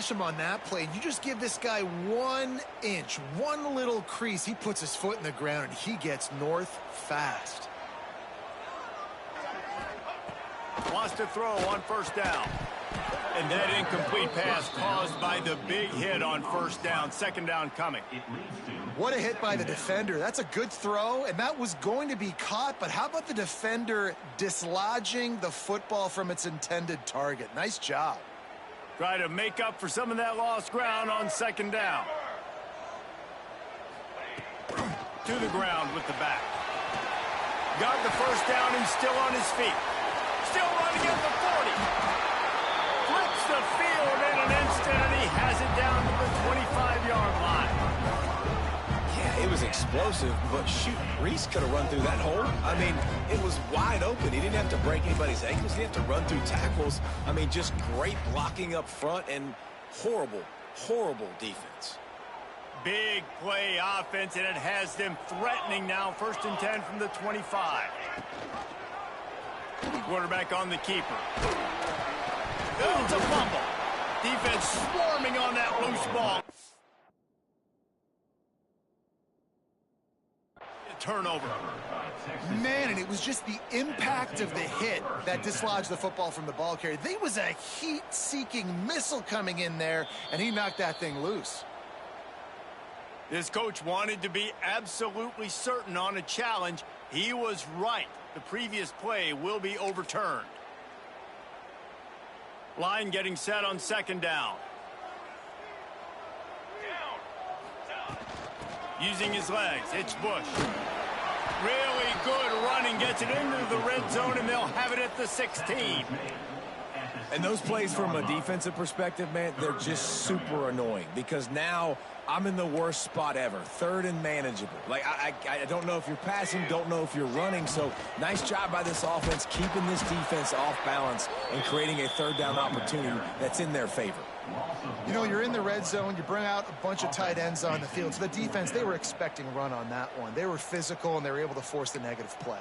gash him on that play. You just give this guy 1 inch, one little crease. He puts his foot in the ground, and he gets north fast. Wants to throw on first down. And that incomplete pass caused by the big hit on first down. Second down coming. What a hit by the defender. That's a good throw, and that was going to be caught, but how about the defender dislodging the football from its intended target? Nice job. Try to make up for some of that lost ground on second down. To the ground with the back. Got the first down and still on his feet. Still running at the 40. Flips the field in an instant, and he has it down to the 25-yard line. Yeah, it was explosive, but shoot, Reese could have run through that hole. I mean, it was wide open. He didn't have to break anybody's ankles. He didn't have to run through tackles. I mean, just great blocking up front and horrible, horrible defense. Big play offense, and it has them threatening now. 1st and 10 from the 25. Quarterback on the keeper. Oh, it's a fumble. Defense swarming on that loose ball. Turnover. Man, and it was just the impact of the hit that dislodged the football from the ball carrier. There was a heat-seeking missile coming in there, and he knocked that thing loose. This coach wanted to be absolutely certain on a challenge. He was right. The previous play will be overturned. Line getting set on second down. Using his legs, it's Bush. Really good running, gets it into the red zone, and they'll have it at the 16. And those plays from a defensive perspective, man, they're just super annoying because now I'm in the worst spot ever. 3rd and manageable. Like, I don't know if you're passing, don't know if you're running. So nice job by this offense keeping this defense off balance and creating a 3rd down opportunity that's in their favor. You know, you're in the red zone. You bring out a bunch of tight ends on the field. So the defense, they were expecting run on that one. They were physical, and they were able to force the negative play.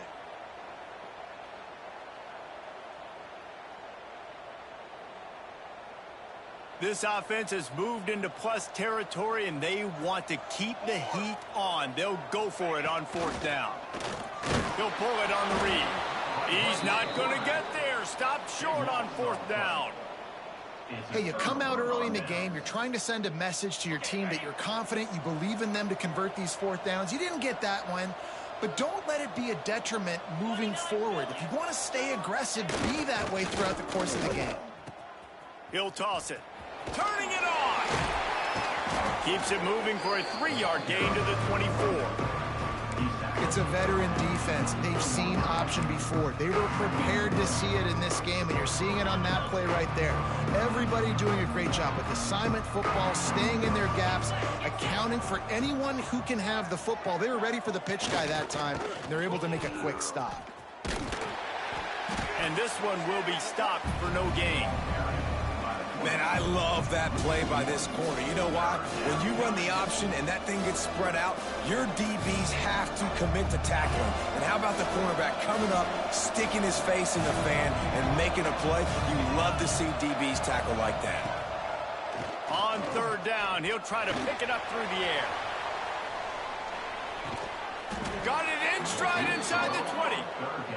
This offense has moved into plus territory, and they want to keep the heat on. They'll go for it on 4th down. He'll pull it on the read. He's not going to get there. Stop short on 4th down. Hey, you come out early in the game. You're trying to send a message to your team that you're confident, you believe in them to convert these 4th downs. You didn't get that one, but don't let it be a detriment moving forward. If you want to stay aggressive, be that way throughout the course of the game. He'll toss it. Turning it on. Keeps it moving for a 3-yard gain to the 24. It's a veteran defense. They've seen option before. They were prepared to see it in this game, and you're seeing it on that play right there. Everybody doing a great job with assignment football, staying in their gaps, accounting for anyone who can have the football. They were ready for the pitch guy that time, and they're able to make a quick stop. And this one will be stopped for no gain. Man, I love that play by this corner. You know why? When you run the option and that thing gets spread out, your DBs have to commit to tackling. And how about the cornerback coming up, sticking his face in the fan, and making a play? You love to see DBs tackle like that. On 3rd down, he'll try to pick it up through the air. Got it in stride inside the 20.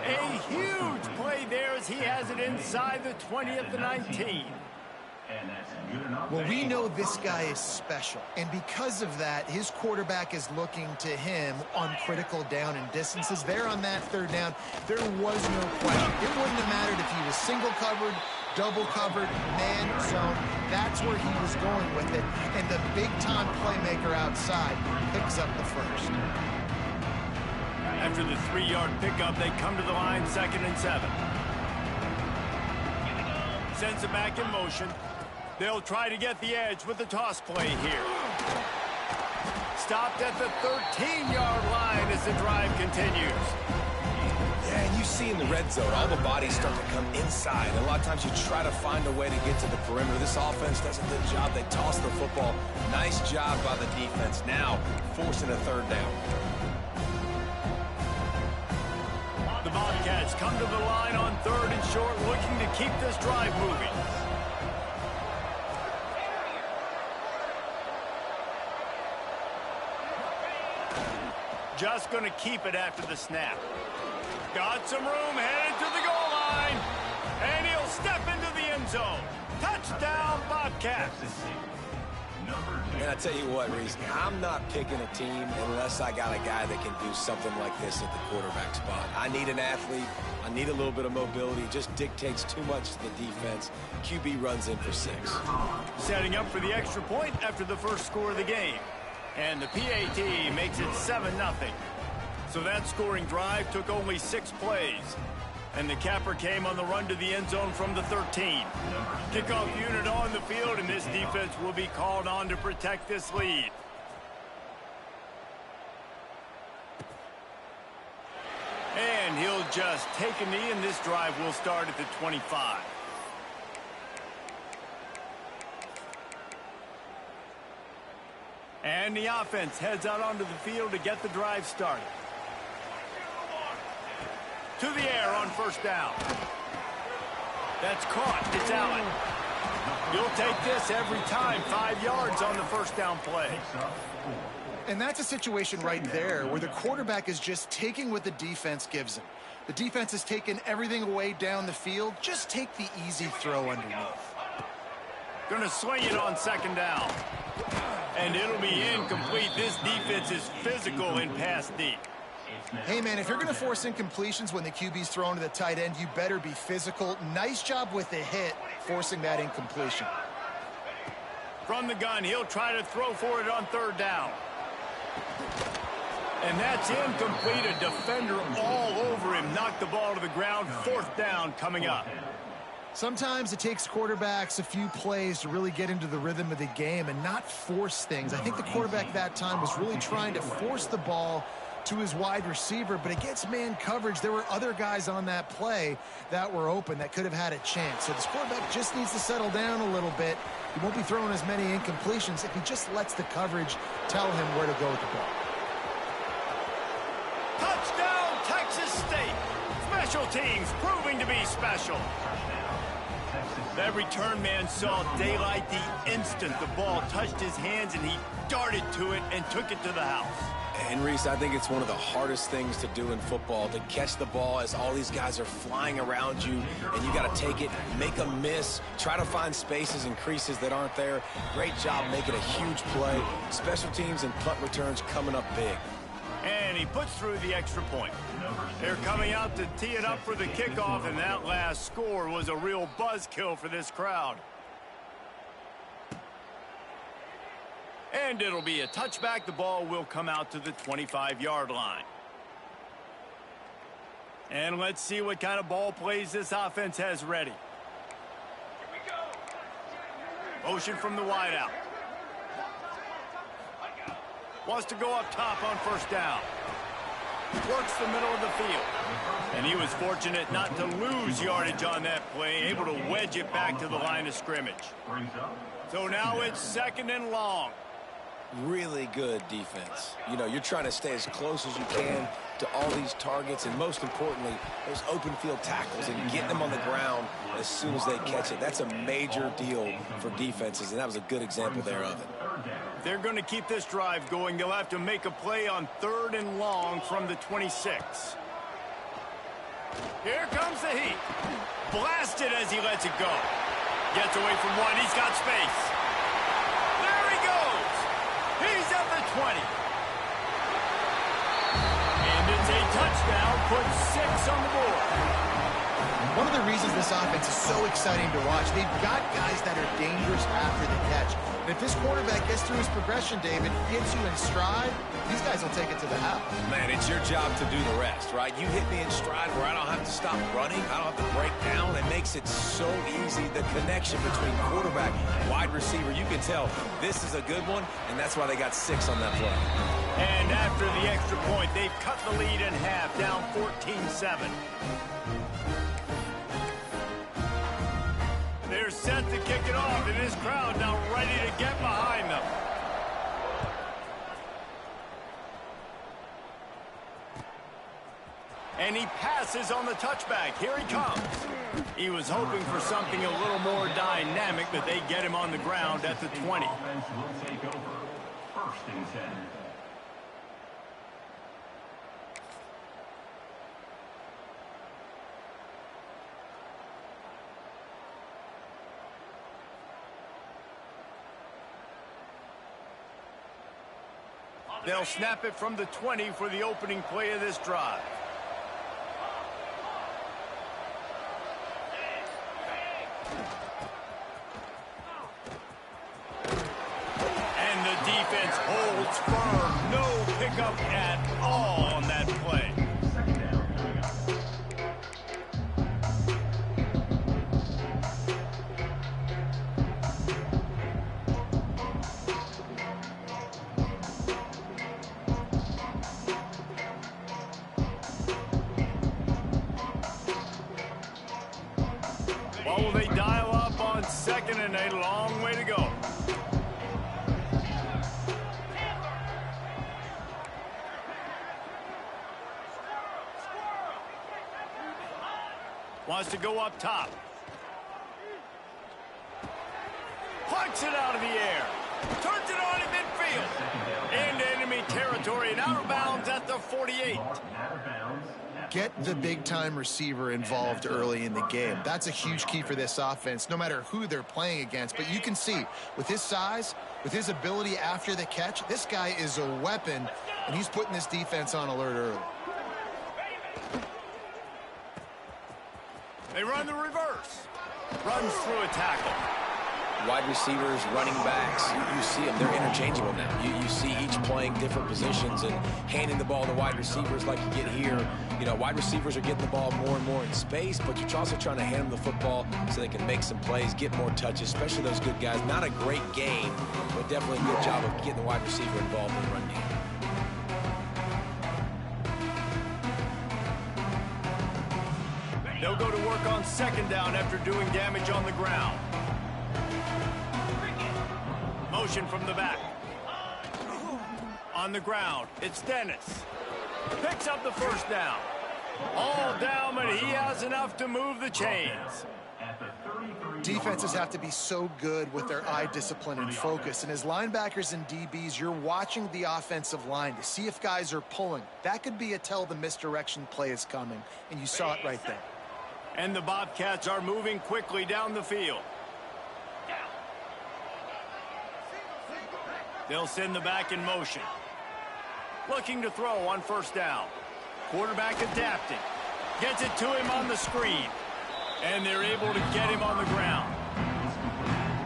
A huge play there as he has it inside the 20 at the 19. Well, we know this guy is special, and because of that, his quarterback is looking to him on critical down and distances. There on that 3rd down, there was no question. It wouldn't have mattered if he was single covered, double covered, man zone. That's where he was going with it, and the big-time playmaker outside picks up the first. After the 3-yard pickup, they come to the line 2nd and 7. Sends it back in motion. They'll try to get the edge with the toss play here. Stopped at the 13-yard line as the drive continues. Yeah, and you see in the red zone, all the bodies start to come inside. A lot of times you try to find a way to get to the perimeter. This offense does a good job. They toss the football. Nice job by the defense. Now forcing a 3rd down. The Bobcats come to the line on 3rd and short, looking to keep this drive moving. Just going to keep it after the snap. Got some room, headed to the goal line. And he'll step into the end zone. Touchdown, Bobcats. And I tell you what, Reese, I'm not picking a team unless I got a guy that can do something like this at the quarterback spot. I need an athlete. I need a little bit of mobility. It just dictates too much to the defense. QB runs in for 6. Setting up for the extra point after the first score of the game. And the PAT makes it 7-0. So that scoring drive took only 6 plays. And the capper came on the run to the end zone from the 13. Kickoff unit on the field, and this defense will be called on to protect this lead. And he'll just take a knee, and this drive will start at the 25. And the offense heads out onto the field to get the drive started. To the air on first down. That's caught. It's Allen. You'll take this every time. 5 yards on the first down play. And that's a situation right there where the quarterback is just taking what the defense gives him. The defense has taken everything away down the field. Just take the easy throw underneath. Going to swing it on second down. And it'll be incomplete. This defense is physical in pass deep. Hey, man, if you're going to force incompletions when the QB's thrown to the tight end, you better be physical. Nice job with the hit, forcing that incompletion. From the gun, he'll try to throw for it on third down. And that's incomplete. A defender all over him. Knocked the ball to the ground. Fourth down coming up. Sometimes it takes quarterbacks a few plays to really get into the rhythm of the game and not force things. I think the quarterback that time was really trying to force the ball to his wide receiver, but against man coverage, there were other guys on that play that were open that could have had a chance. So this quarterback just needs to settle down a little bit. He won't be throwing as many incompletions if he just lets the coverage tell him where to go with the ball. Touchdown, Texas State. Special teams proving to be special. That return man saw daylight the instant the ball touched his hands, and he darted to it and took it to the house. And, Reese, I think it's one of the hardest things to do in football, to catch the ball as all these guys are flying around you, and you got to take it, make a miss, try to find spaces and creases that aren't there. Great job making a huge play. Special teams and punt returns coming up big. And he puts through the extra point. They're coming out to tee it up for the kickoff, and that last score was a real buzzkill for this crowd. And it'll be a touchback. The ball will come out to the 25-yard line. And let's see what kind of ball plays this offense has ready. Here we go. Motion from the wideout. Wants to go up top on first down. Works the middle of the field. And he was fortunate not to lose yardage on that play, able to wedge it back to the line of scrimmage. So now it's second and long. Really good defense. You know, you're trying to stay as close as you can to all these targets, and most importantly, those open field tackles and getting them on the ground as soon as they catch it. That's a major deal for defenses, and that was a good example there of it. They're going to keep this drive going. They'll have to make a play on third and long from the 26. Here comes the heat. Blasted as he lets it go. Gets away from one. He's got space. There he goes. He's at the 20. And it's a touchdown. Puts 6 on the board. One of the reasons this offense is so exciting to watch, they've got guys that are dangerous after the catch. And if this quarterback gets through his progression, David, gets you in stride, these guys will take it to the house. Man, it's your job to do the rest, right? You hit me in stride where I don't have to stop running. I don't have to break down. It makes it so easy. The connection between quarterback, wide receiver, you can tell this is a good one, and that's why they got 6 on that play. And after the extra point, they've cut the lead in half, down 14-7. They're set to kick it off, and this crowd now ready to get behind them. And he passes on the touchback. Here he comes. He was hoping for something a little more dynamic, but they get him on the ground at the 20. They'll snap it from the 20 for the opening play of this drive. And the defense holds firm. No pickup at all on that play. What will they dial up on 2nd and 8? A long way to go. Wants to go up top. Plucks it out of the air. Turns it on in midfield. Into enemy territory and out of bounds at the 48. Get the big-time receiver involved early in the game. That's a huge key for this offense, no matter who they're playing against. But you can see, with his size, with his ability after the catch, this guy is a weapon, and he's putting this defense on alert early. They run the reverse. Runs through a tackle. Wide receivers, running backs, you see them. They're interchangeable now. You see each playing different positions and handing the ball to wide receivers like you get here. You know, wide receivers are getting the ball more and more in space, but you're also trying to hand them the football so they can make some plays, get more touches, especially those good guys. Not a great game, but definitely a good job of getting the wide receiver involved in the run game. They'll go to work on 2nd down after doing damage on the ground. Motion from the back. On the ground, it's Dennis. Picks up the 1st down. All down, but he has enough to move the chains. Defenses have to be so good with their eye discipline and focus. And as linebackers and DBs, you're watching the offensive line to see if guys are pulling. That could be a tell the misdirection play is coming, and you saw it right there. And the Bobcats are moving quickly down the field. They'll send the back in motion. Looking to throw on 1st down. Quarterback adapting. Gets it to him on the screen. And they're able to get him on the ground.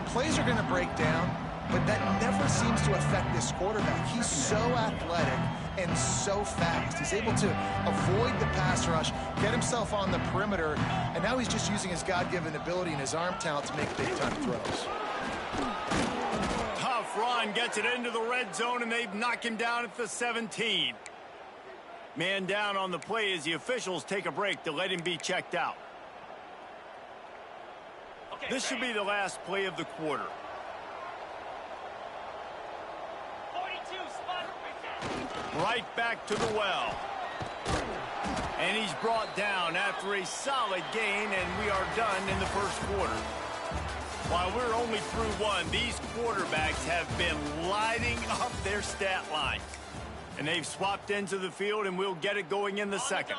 Plays are going to break down, but that never seems to affect this quarterback. He's so athletic and so fast. He's able to avoid the pass rush, get himself on the perimeter, and now he's just using his God-given ability and his arm talent to make big-time throws. Tough run, gets it into the red zone, and they've knocked him down at the 17. Man down on the play as the officials take a break to let him be checked out. This should be the last play of the quarter. Right back to the well. And he's brought down after a solid gain, and we are done in the 1st quarter. While we're only through one, these quarterbacks have been lighting up their stat line. And they've swapped into the field, and we'll get it going in the 2nd.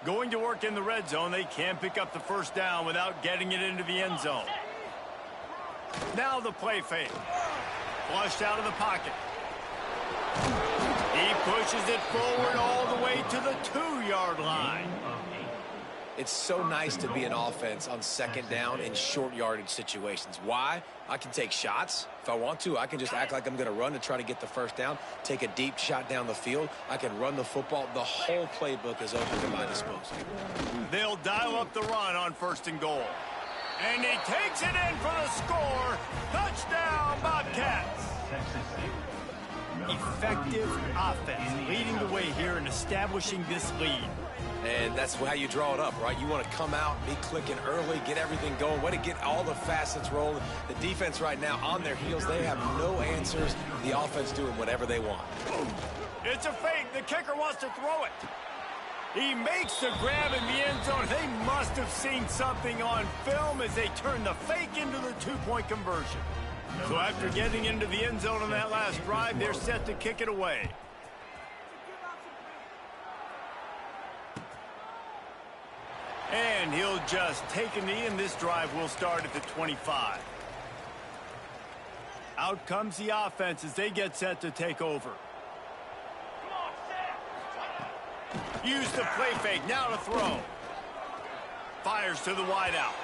Going to work in the red zone, they can't pick up the 1st down without getting it into the end zone. Now the play fake. Flushed out of the pocket. He pushes it forward all the way to the 2-yard line. It's so nice to be an offense on 2nd down in short yardage situations. Why? I can take shots. If I want to, I can just act like I'm going to run to try to get the 1st down, take a deep shot down the field. I can run the football. The whole playbook is open to my disposal. They'll dial up the run on 1st and goal. And he takes it in for the score. Touchdown, Bobcats. Effective offense leading the way here and establishing this lead. And that's how you draw it up, right? You want to come out, be clicking early, get everything going, way to get all the facets rolling. The defense right now on their heels, they have no answers. The offense doing whatever they want. It's a fake. The kicker wants to throw it. He makes the grab in the end zone. They must have seen something on film as they turn the fake into the 2-point conversion. So after getting into the end zone on that last drive, they're set to kick it away. And he'll just take a knee, and this drive will start at the 25. Out comes the offense as they get set to take over. Use the play fake. Now to throw. Fires to the wideout.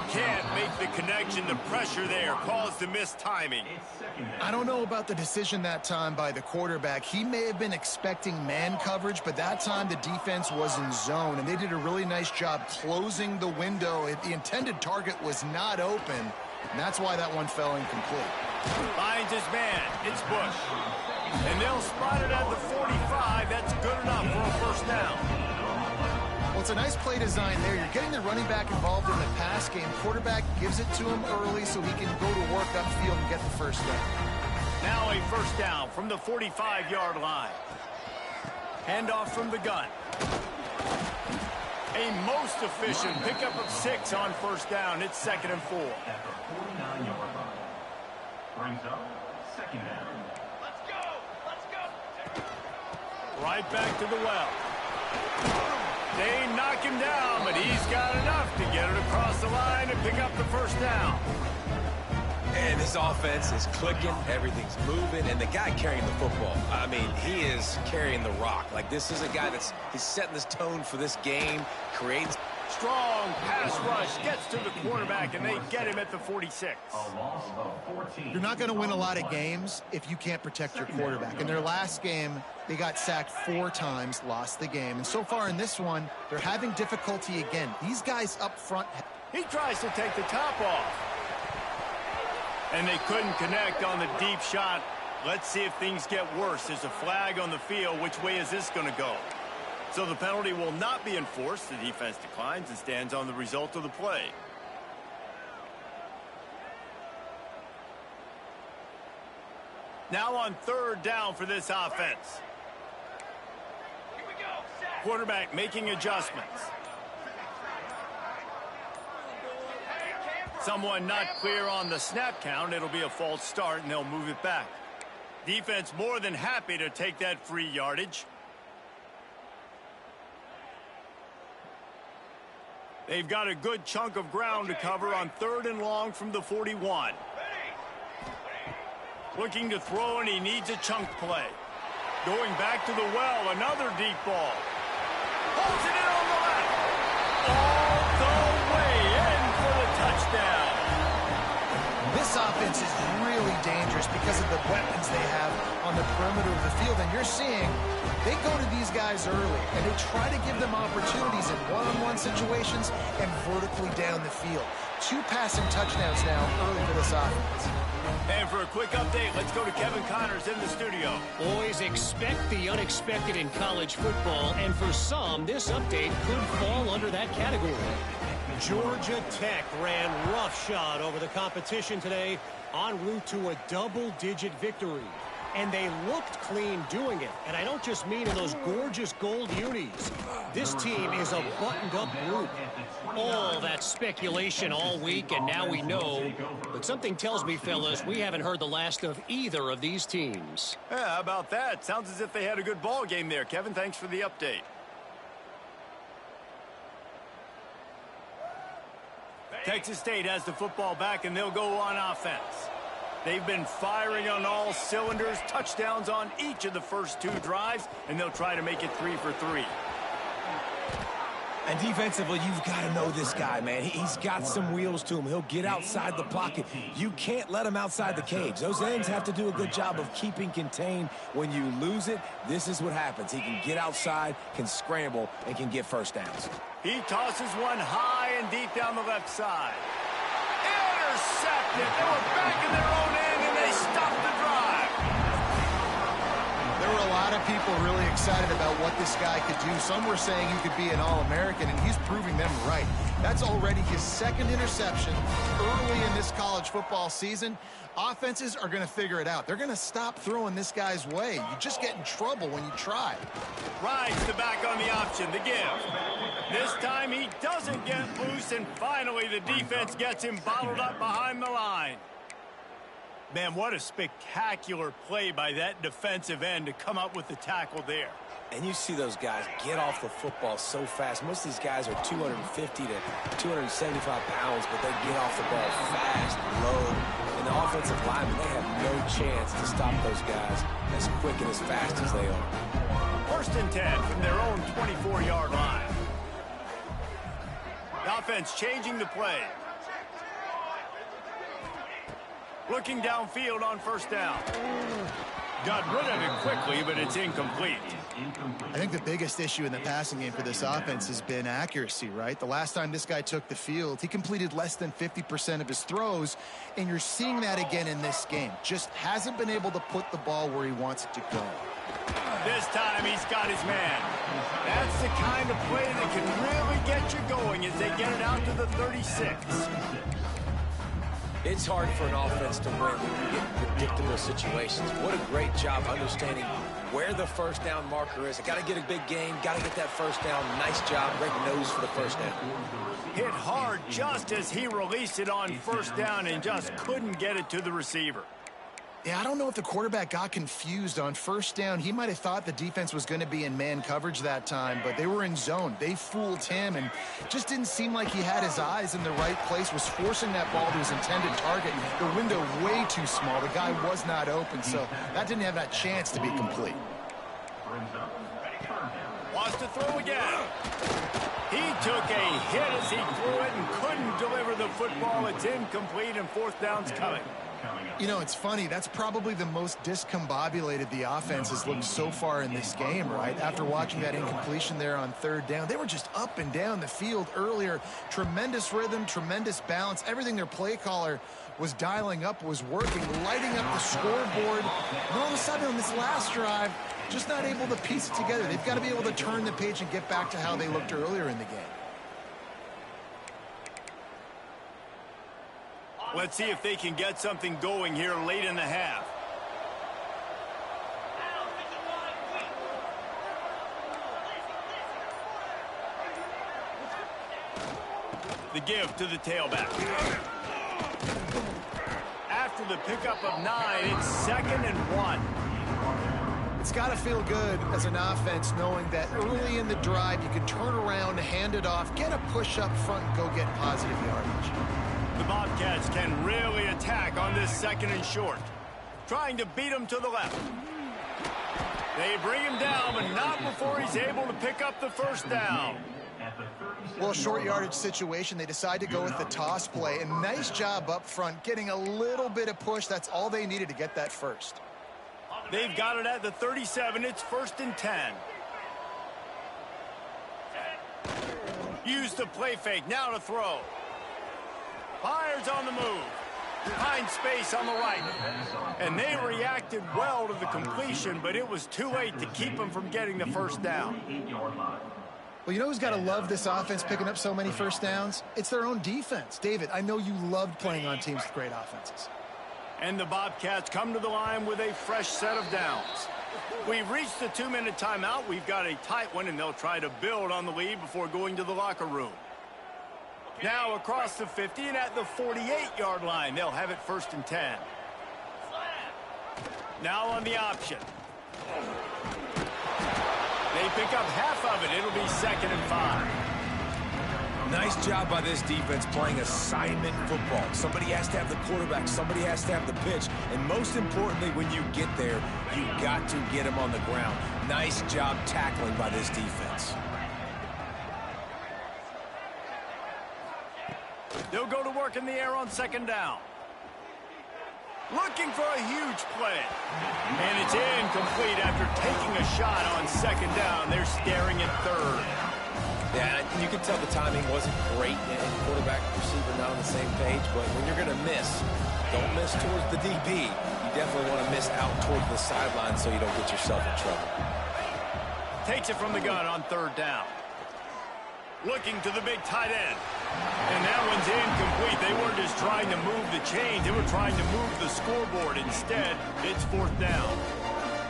Can't make the connection. The pressure there caused the missed timing. I don't know about the decision that time by the quarterback. He may have been expecting man coverage, but that time the defense was in zone, and they did a really nice job closing the window. The intended target was not open, and that's why that one fell incomplete. Finds his man. It's Bush. And they'll spot it at the 45. That's good enough for a first down. Well, it's a nice play design there. You're getting the running back involved in the pass game. Quarterback gives it to him early so he can go to work upfield and get the first down. Now a first down from the 45-yard line. Handoff from the gun. A most efficient pickup of 6 on first down. It's 2nd and 4. At the 49-yard line. Brings up 2nd down. Let's go. Right back to the well. They knock him down, but he's got enough to get it across the line and pick up the first down. And this offense is clicking, everything's moving, and the guy carrying the football, I mean, he is carrying the rock. Like, this is a guy he's setting this tone for this game, creating. Strong pass rush gets to the quarterback, and they get him at the 46. A loss of 14. You're not going to win a lot of games if you can't protect your quarterback. In their last game, they got sacked 4 times, lost the game. And so far in this one, they're having difficulty again. These guys up front. He tries to take the top off. And they couldn't connect on the deep shot. Let's see if things get worse. There's a flag on the field. Which way is this going to go? So the penalty will not be enforced. The defense declines and stands on the result of the play. Now on 3rd down for this offense. Here we go. Quarterback making adjustments. Someone not clear on the snap count. It'll be a false start, and they'll move it back. Defense more than happy to take that free yardage. They've got a good chunk of ground to cover on 3rd and long from the 41. Looking to throw, and he needs a chunk play. Going back to the well, another deep ball. Holds it in on the left. All the way in for the touchdown. This offense is really dangerous because of the weapons they have on the perimeter of the field. And you're seeing they go to these guys early, and they try to give them opportunities in one-on-one situations and vertically down the field. 2 passing touchdowns now early for this offense. And for a quick update, let's go to Kevin Connors in the studio. Always expect the unexpected in college football, and for some, this update could fall under that category. Georgia Tech ran roughshod over the competition today en route to a double-digit victory. And they looked clean doing it. And I don't just mean in those gorgeous gold unis. This team is a buttoned-up group. All that speculation all week, and now we know. But something tells me, fellas, we haven't heard the last of either of these teams. Yeah, how about that? Sounds as if they had a good ball game there. Kevin, thanks for the update. Texas State has the football back, and they'll go on offense. They've been firing on all cylinders, touchdowns on each of the first 2 drives, and they'll try to make it 3 for 3. And defensively, you've got to know this guy, man. He's got some wheels to him. He'll get outside the pocket. You can't let him outside the cage. Those ends have to do a good job of keeping contained. When you lose it, this is what happens. He can get outside, can scramble, and can get first downs. He tosses one high and deep down the left side. Intercepted. They were back in their own end, and they stopped the drive. There were a lot of people really excited about what this guy could do. Some were saying he could be an All-American, and he's proving them right. That's already his 2nd interception early in this college football season. Offenses are going to figure it out. They're going to stop throwing this guy's way. You just get in trouble when you try. Rides the back on the option, the give. This time he doesn't get loose, and finally the defense gets him bottled up behind the line. Man, what a spectacular play by that defensive end to come up with the tackle there. And you see those guys get off the football so fast. Most of these guys are 250 to 275 pounds, but they get off the ball fast, low. And the offensive linemen, they have no chance to stop those guys as quick and as fast as they are. First and 10 from their own 24-yard line. The offense changing the play. Looking downfield on first down. Got rid of it quickly, but it's incomplete. I think the biggest issue in the passing game for this offense has been accuracy, right? The last time this guy took the field, he completed less than 50% of his throws, and you're seeing that again in this game. Just hasn't been able to put the ball where he wants it to go. This time he's got his man. That's the kind of play that can really get you going as they get it out to the 36. It's hard for an offense to win when you get in predictable situations. What a great job understanding where the first down marker is. I got to get a big game, got to get that first down. Nice job, great nose for the first down. Hit hard just as he released it on first down and just couldn't get it to the receiver. Yeah, I don't know if the quarterback got confused on first down. He might have thought the defense was going to be in man coverage that time, but they were in zone. They fooled him, and just didn't seem like he had his eyes in the right place, was forcing that ball to his intended target. The window way too small. The guy was not open, so that didn't have that chance to be complete. Wants to throw again. He took a hit as he threw it and couldn't deliver the football. It's incomplete, and fourth down's coming. You know, it's funny. That's probably the most discombobulated the offense has looked so far in this game, right? After watching that incompletion there on third down, they were just up and down the field earlier. Tremendous rhythm, tremendous balance. Everything their play caller was dialing up was working, lighting up the scoreboard. And all of a sudden on this last drive, just not able to piece it together. They've got to be able to turn the page and get back to how they looked earlier in the game. Let's see if they can get something going here late in the half. The give to the tailback. After the pickup of 9, it's 2nd and 1. It's got to feel good as an offense knowing that early in the drive you can turn around, hand it off, get a push up front, and go get positive yardage. The Bobcats can really attack on this 2nd and short. Trying to beat him to the left. They bring him down, but not before he's able to pick up the first down. Well, short yardage situation, they decide to go with the toss play. And nice job up front, getting a little bit of push. That's all they needed to get that first. They've got it at the 37. It's 1st and 10. Use the play fake. Now to throw. Fires on the move. Finds space on the right. And they reacted well to the completion, but it was too late to keep them from getting the first down. Well, you know who's got to love this offense picking up so many first downs? It's their own defense. David, I know you loved playing on teams with great offenses. And the Bobcats come to the line with a fresh set of downs. We've reached the 2-minute timeout. We've got a tight one, and they'll try to build on the lead before going to the locker room. Now across the 50 and at the 48-yard line. They'll have it 1st and 10. Now on the option. They pick up half of it. It'll be 2nd and 5. Nice job by this defense playing assignment football. Somebody has to have the quarterback. Somebody has to have the pitch. And most importantly, when you get there, you got to get him on the ground. Nice job tackling by this defense. They'll go to work in the air on 2nd down. Looking for a huge play. And it's incomplete after taking a shot on 2nd down. They're staring at 3rd. Yeah, you can tell the timing wasn't great, and quarterback and receiver not on the same page, but when you're going to miss, don't miss towards the DB. You definitely want to miss out towards the sideline so you don't get yourself in trouble. Takes it from the gun on 3rd down. Looking to the big tight end. And that one's incomplete. They weren't just trying to move the chains. They were trying to move the scoreboard. Instead, it's 4th down.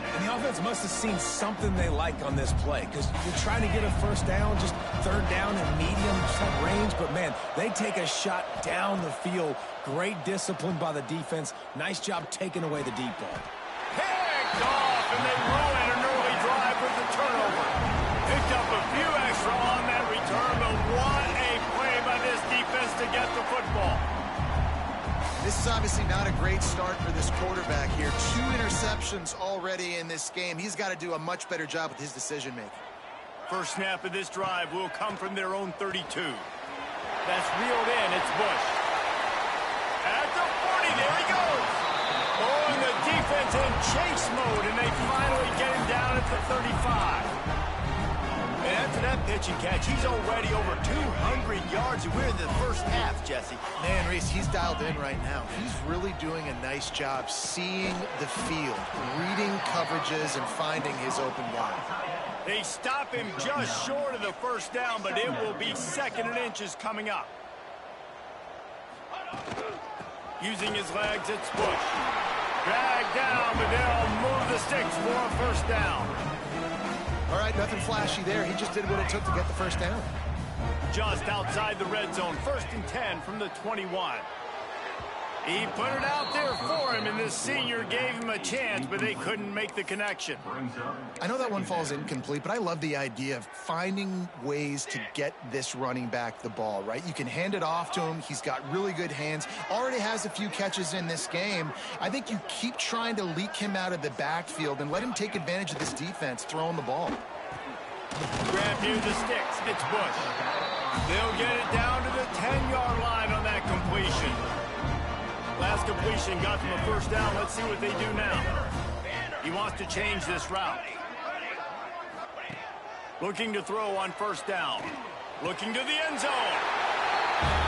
And the offense must have seen something they like on this play, because you're trying to get a first down, just 3rd down and medium range. But, man, they take a shot down the field. Great discipline by the defense. Nice job taking away the deep ball. Picked off, and they ruin an early drive with the turnover. Picked up a few extra on that return, but what a play by this defense to get the football. This is obviously not a great start for this quarterback here. 2 interceptions already in this game. He's got to do a much better job with his decision-making. First snap of this drive will come from their own 32. That's reeled in. It's Bush. At the 40, there he goes. Oh, and the defense in chase mode, and they finally get him down at the 35. And after that pitch and catch, he's already over 200 yards, and we're in the first half, Jesse. Man, Reese, he's dialed in right now. He's really doing a nice job seeing the field, reading coverages, and finding his open guy. They stop him just short of the first down, but it will be 2nd and inches coming up. Using his legs, it's Bush. Dragged down, but they'll move the sticks for a first down. All right, nothing flashy there. He just did what it took to get the first down. Just outside the red zone, 1st and 10 from the 21. He put it out there for him, and this senior gave him a chance, but they couldn't make the connection. I know that one falls incomplete, but I love the idea of finding ways to get this running back the ball, right? You can hand it off to him. He's got really good hands. Already has a few catches in this game. I think you keep trying to leak him out of the backfield and let him take advantage of this defense throwing the ball. Grab near the sticks. It's Bush. They'll get it down to the 10-yard line on that completion. Last completion got them a first down. Let's see what they do now. He wants to change this route. Looking to throw on first down. Looking to the end zone.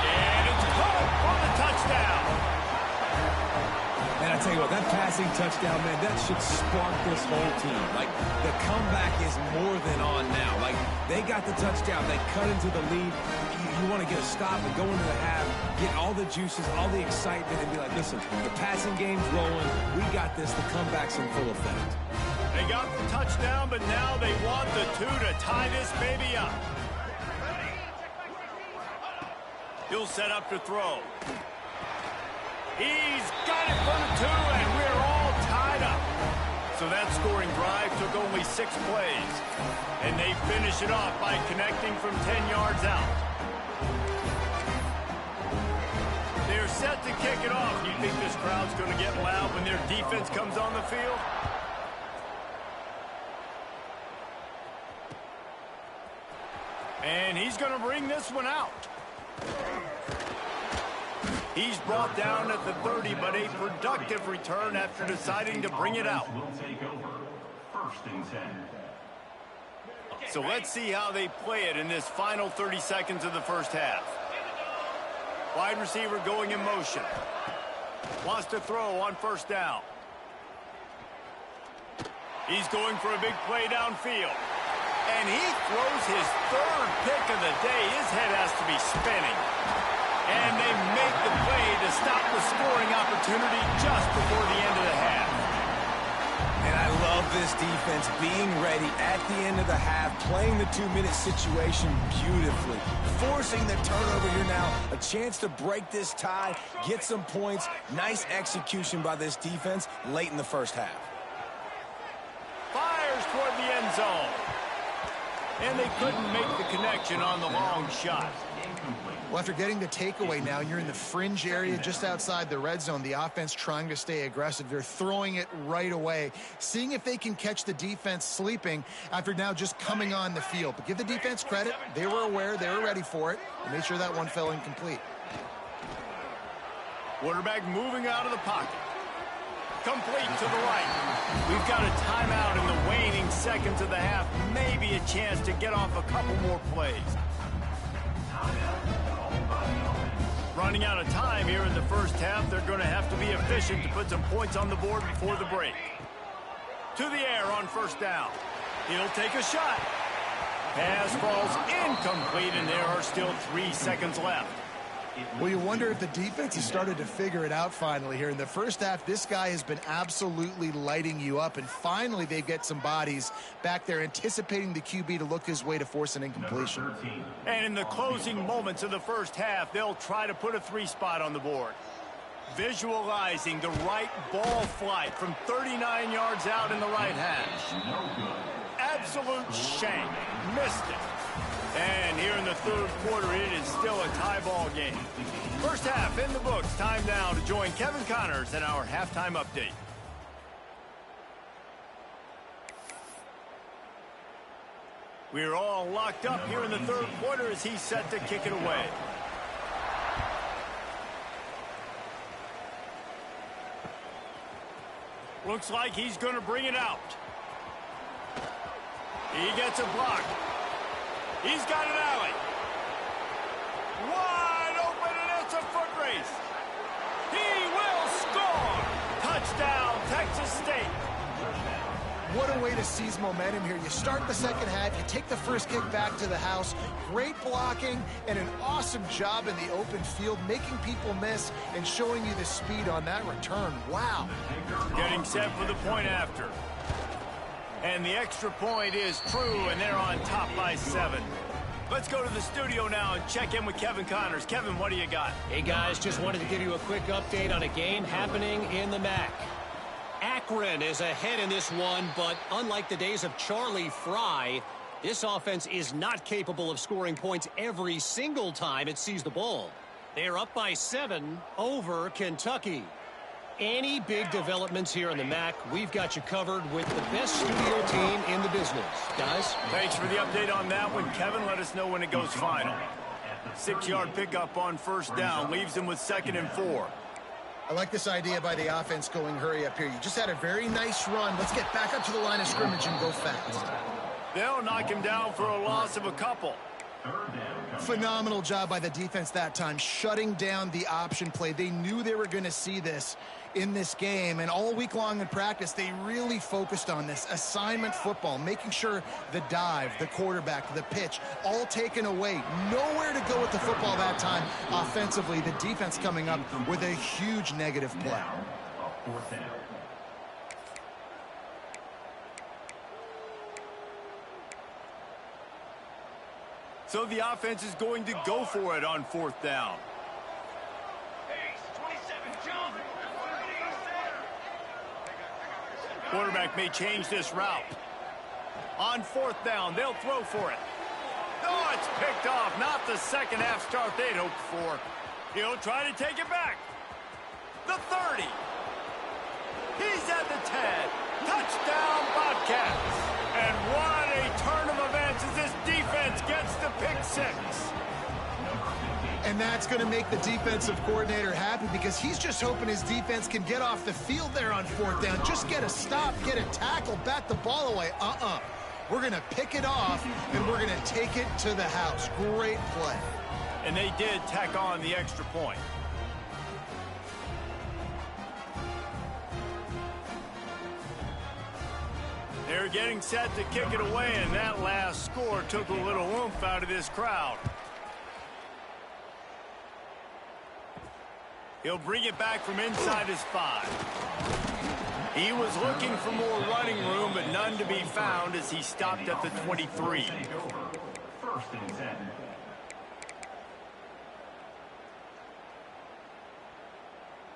And it's caught for the touchdown. Man, I tell you what, that passing touchdown, man, that should spark this whole team. Like, the comeback is more than on now. Like, they got the touchdown. They cut into the lead. You want to get a stop and go into the half, get all the juices, all the excitement, and be like, listen, the passing game's rolling. We got this. The comeback's in full effect. They got the touchdown, but now they want the 2 to tie this baby up. He'll set up to throw. He's got it for the 2, and we're all tied up. So that scoring drive took only 6 plays. And they finish it off by connecting from 10 yards out. They're set to kick it off. You think this crowd's going to get loud when their defense comes on the field? And he's going to bring this one out. He's brought down at the 30, but a productive return after deciding to bring it out. So let's see how they play it in this final 30 seconds of the first half. Wide receiver going in motion. Wants to throw on first down. He's going for a big play downfield. And he throws his 3rd pick of the day. His head has to be spinning. And they make the play to stop the scoring opportunity just before the end of the half. And I love this defense being ready at the end of the half, playing the 2-minute situation beautifully, forcing the turnover here now, a chance to break this tie, get some points. Nice execution by this defense late in the first half. Fires toward the end zone. And they couldn't make the connection on the long shot. Well, after getting the takeaway now, you're in the fringe area just outside the red zone. The offense trying to stay aggressive. They're throwing it right away, seeing if they can catch the defense sleeping after now just coming on the field. But give the defense credit. They were aware. They were ready for it. They made sure that one fell incomplete. Quarterback moving out of the pocket. Complete to the right. We've got a timeout in the waning seconds of the half. Maybe a chance to get off a couple more plays. Running out of time here in the first half. They're going to have to be efficient to put some points on the board before the break. To the air on first down. He'll take a shot. Pass falls incomplete, and there are still 3 seconds left. Well, you wonder if the defense has started to figure it out finally here. In the first half, this guy has been absolutely lighting you up, and finally they get some bodies back there anticipating the QB to look his way to force an incompletion. And in the closing moments of the first half, they'll try to put a 3 spot on the board. Visualizing the right ball flight from 39 yards out in the right hash. Absolute shame. Missed it. And here in the third quarter, it is still a tie ball game. First half in the books. Time now to join Kevin Connors in our halftime update. We're all locked up here in the third quarter as he's set to kick it away. Looks like he's going to bring it out. He gets a block. He's got an alley. Wide open, and it's a foot race. He will score. Touchdown, Texas State. What a way to seize momentum here. You start the second half, you take the first kick back to the house. Great blocking and an awesome job in the open field, making people miss and showing you the speed on that return. Wow. Getting set for the point after. And the extra point is true, and they're on top by 7. Let's go to the studio now and check in with Kevin Connors. Kevin, what do you got? Hey, guys, just wanted to give you a quick update on a game happening in the MAC. Akron is ahead in this one, but unlike the days of Charlie Fry, this offense is not capable of scoring points every single time it sees the ball. They're up by 7 over Kentucky. Any big developments here in the MAC, we've got you covered with the best studio team in the business. Guys? Thanks for the update on that one, Kevin. Let us know when it goes final. 6-yard pickup on first down leaves him with 2nd and 4. I like this idea by the offense going hurry up here. You just had a very nice run. Let's get back up to the line of scrimmage and go fast. They'll knock him down for a loss of a couple. Phenomenal job by the defense that time, shutting down the option play. They knew they were going to see this in this game, and all week long in practice, they really focused on this assignment football, making sure the dive, the quarterback, the pitch, all taken away. Nowhere to go with the football that time. Offensively, the defense coming up with a huge negative play. So the offense is going to go for it on 4th down. Quarterback may change this route. On 4th down, they'll throw for it. Oh, it's picked off. Not the second half start they'd hoped for. He'll try to take it back. The 30. He's at the 10. Touchdown, Bobcats. And what a turn of events as this defense gets the pick 6. And that's going to make the defensive coordinator happy because he's just hoping his defense can get off the field there on 4th down. Just get a stop, get a tackle, bat the ball away. We're going to pick it off, and we're going to take it to the house. Great play. And they did tack on the extra point. They're getting set to kick it away, and that last score took a little oomph out of this crowd. He'll bring it back from inside his 5. He was looking for more running room, but none to be found as he stopped at the 23. 1st and 10.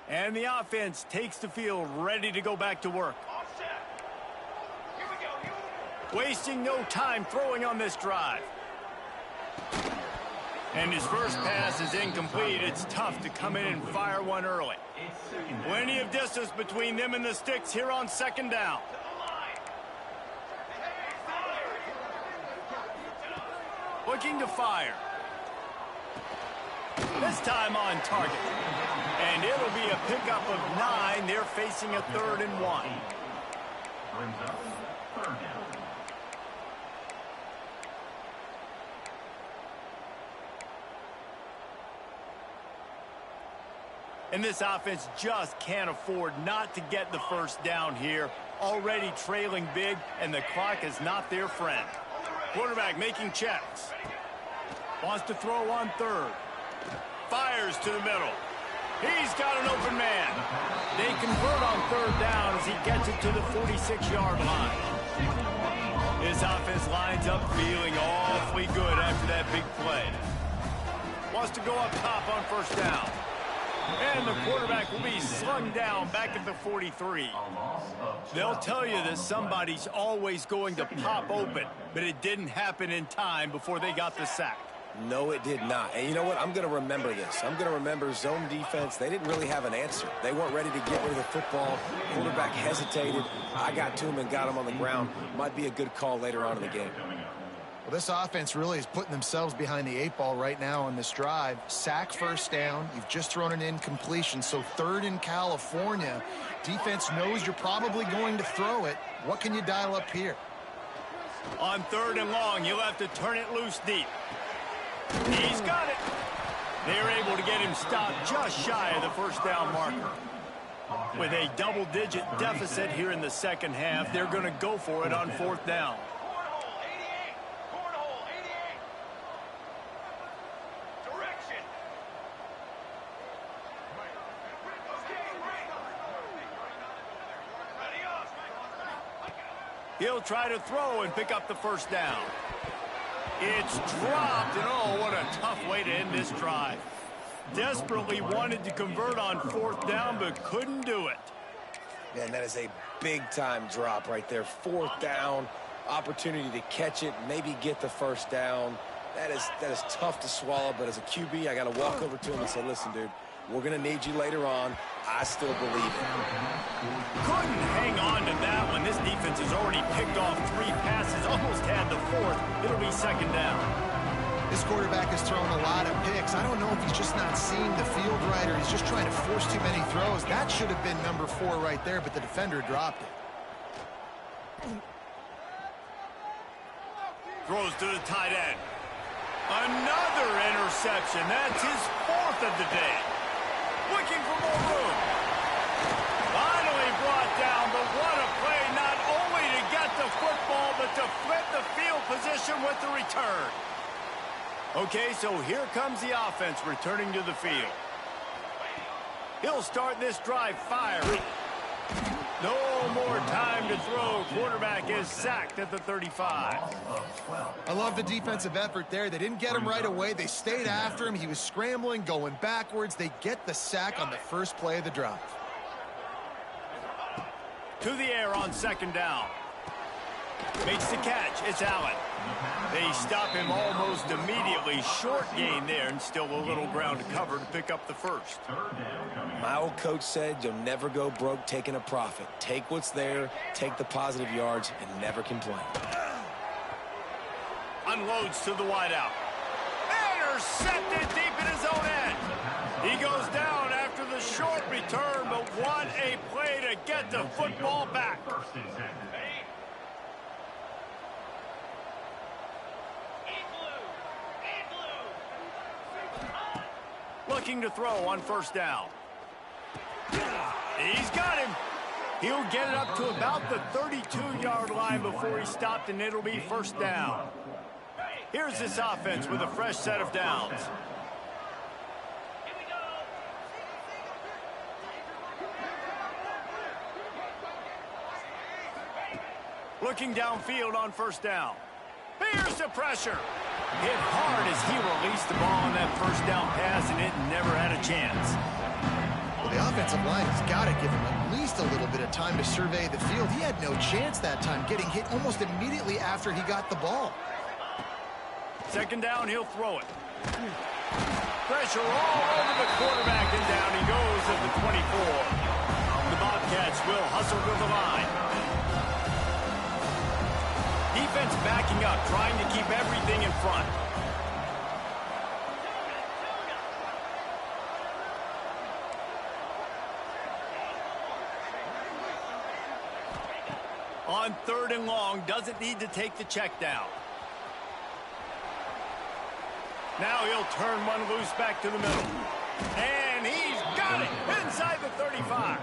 And the offense takes the field, ready to go back to work. Wasting no time throwing on this drive. And his first pass is incomplete. It's tough to come in and fire one early. Plenty of distance between them and the sticks here on 2nd down. Looking to fire. This time on target. And it'll be a pickup of 9. They're facing a 3rd and 1. Brings up 3rd down. And this offense just can't afford not to get the first down here. Already trailing big, and the clock is not their friend. Quarterback making checks. Wants to throw on 3rd. Fires to the middle. He's got an open man. They convert on 3rd down as he gets it to the 46-yard line. This offense lines up feeling awfully good after that big play. Wants to go up top on 1st down. And the quarterback will be slung down back at the 43. A loss of They'll tell you that somebody's always going to pop open, but it didn't happen in time before they got the sack. No, it did not. And you know what? I'm going to remember this. I'm going to remember zone defense. They didn't really have an answer. They weren't ready to get rid of the football. Quarterback hesitated. I got to him and got him on the ground. Might be a good call later on in the game. Well, this offense really is putting themselves behind the 8 ball right now on this drive. Sack, first down. You've just thrown an incompletion, so 3rd in California. Defense knows you're probably going to throw it. What can you dial up here? On 3rd and long, you'll have to turn it loose deep. He's got it. They're able to get him stopped just shy of the first down marker. With a double-digit deficit here in the second half, they're going to go for it on 4th down. He'll try to throw and pick up the first down. It's dropped, and oh, what a tough way to end this drive. Desperately wanted to convert on 4th down, but couldn't do it. Man, that is a big-time drop right there. 4th down, opportunity to catch it, maybe get the first down. That is tough to swallow, but as a QB, I got to walk over to him and say, listen, dude, we're going to need you later on. I still believe it. Couldn't hang on to that one. This defense has already picked off 3 passes, almost had the 4th. It'll be 2nd down. This quarterback has thrown a lot of picks. I don't know if he's just not seeing the field right or he's just trying to force too many throws. That should have been number 4 right there, but the defender dropped it. Throws to the tight end. Another interception. That's his 4th of the day. Looking for more room. Finally brought down, but what a play, not only to get the football, but to flip the field position with the return. Okay, so here comes the offense returning to the field. He'll start this drive firing. No more time to throw. Quarterback is sacked at the 35. I love the defensive effort there. They didn't get him right away. They stayed after him. He was scrambling, going backwards. They get the sack on the first play of the drive. To the air on 2nd down. Makes the catch. It's Allen. They stop him almost immediately. Short gain there, and still a little ground to cover to pick up the first. My old coach said you'll never go broke taking a profit. Take what's there, take the positive yards, and never complain. Unloads to the wideout. Intercepted deep in his own end. He goes down after the short return, but what a play to get the football back. Looking to throw on 1st down. He's got him. He'll get it up to about the 32-yard line before he stopped, and it'll be 1st down. Here's this offense with a fresh set of downs. Looking downfield on 1st down. Here's the pressure. Hit hard as he released the ball on that 1st down pass, and it never had a chance. Well, the offensive line has got to give him at least a little bit of time to survey the field. He had no chance that time, getting hit almost immediately after he got the ball. 2nd down, he'll throw it. Pressure all over the quarterback, and down he goes at the 24. The Bobcats will hustle to the line. Defense backing up, trying to keep everything in front. On 3rd and long, doesn't need to take the check down. Now he'll turn one loose back to the middle. And he's got it inside the 35.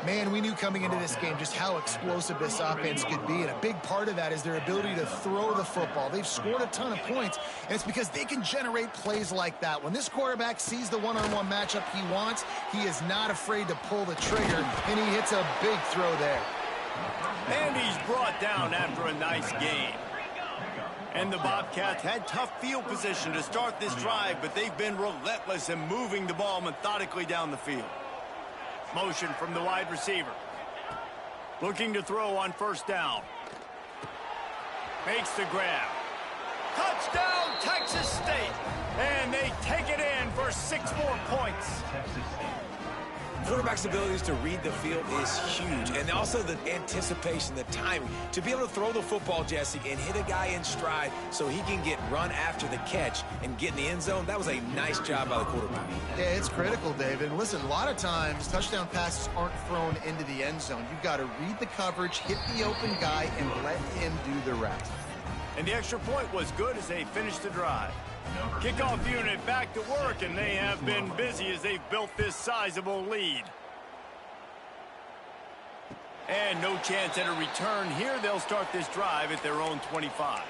Man, we knew coming into this game just how explosive this offense could be, and a big part of that is their ability to throw the football. They've scored a ton of points, and it's because they can generate plays like that. When this quarterback sees the one-on-one matchup he wants, he is not afraid to pull the trigger, and he hits a big throw there. And he's brought down after a nice game. And the Bobcats had tough field position to start this drive, but they've been relentless in moving the ball methodically down the field. Motion from the wide receiver. Looking to throw on first down. Makes the grab. Touchdown, Texas State. And they take it in for 6 more points. Quarterback's abilities to read the field is huge. And also the anticipation, the timing. To be able to throw the football, Jesse, and hit a guy in stride so he can get run after the catch and get in the end zone, that was a nice job by the quarterback. Yeah, it's critical, David. And listen, a lot of times touchdown passes aren't thrown into the end zone. You've got to read the coverage, hit the open guy, and let him do the rest. And the extra point was good as they finished the drive. Kickoff unit back to work, and they have been busy as they've built this sizable lead. And no chance at a return here. They'll start this drive at their own 25.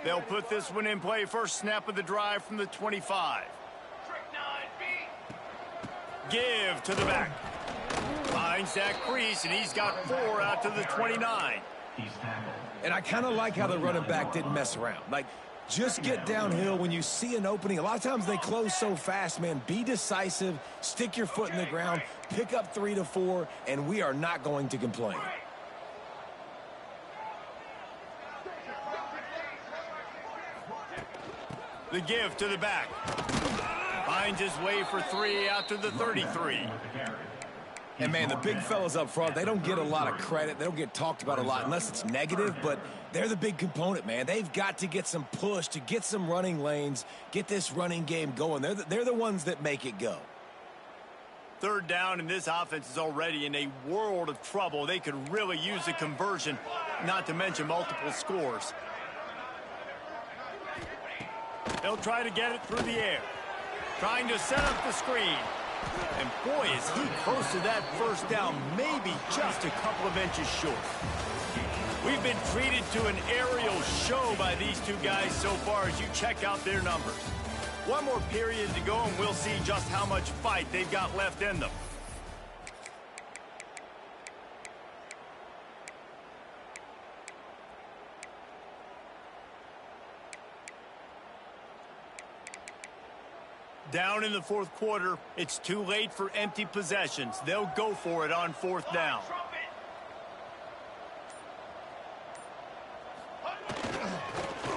They'll put this one in play. First snap of the drive from the 25. Give to the back. Finds that crease, and he's got 4 out to the 29. And I kind of like how the running back didn't mess around. Like, just get downhill when you see an opening. A lot of times they close so fast, man. Be decisive, stick your foot in the ground, pick up 3 to 4, and we are not going to complain. The give to the back. Finds his way for 3 out to the 33. And, man, the big fellas up front, they don't get a lot of credit. They don't get talked about a lot unless it's negative, but they're the big component, man. They've got to get some push, to get some running lanes, get this running game going. They're the ones that make it go. Third down, and this offense is already in a world of trouble. They could really use a conversion, not to mention multiple scores. They'll try to get it through the air. Trying to set up the screen. And boy, is he close to that first down, maybe just a couple of inches short. We've been treated to an aerial show by these two guys so far as you check out their numbers. One more period to go, and we'll see just how much fight they've got left in them. Down in the fourth quarter, it's too late for empty possessions. They'll go for it on fourth down.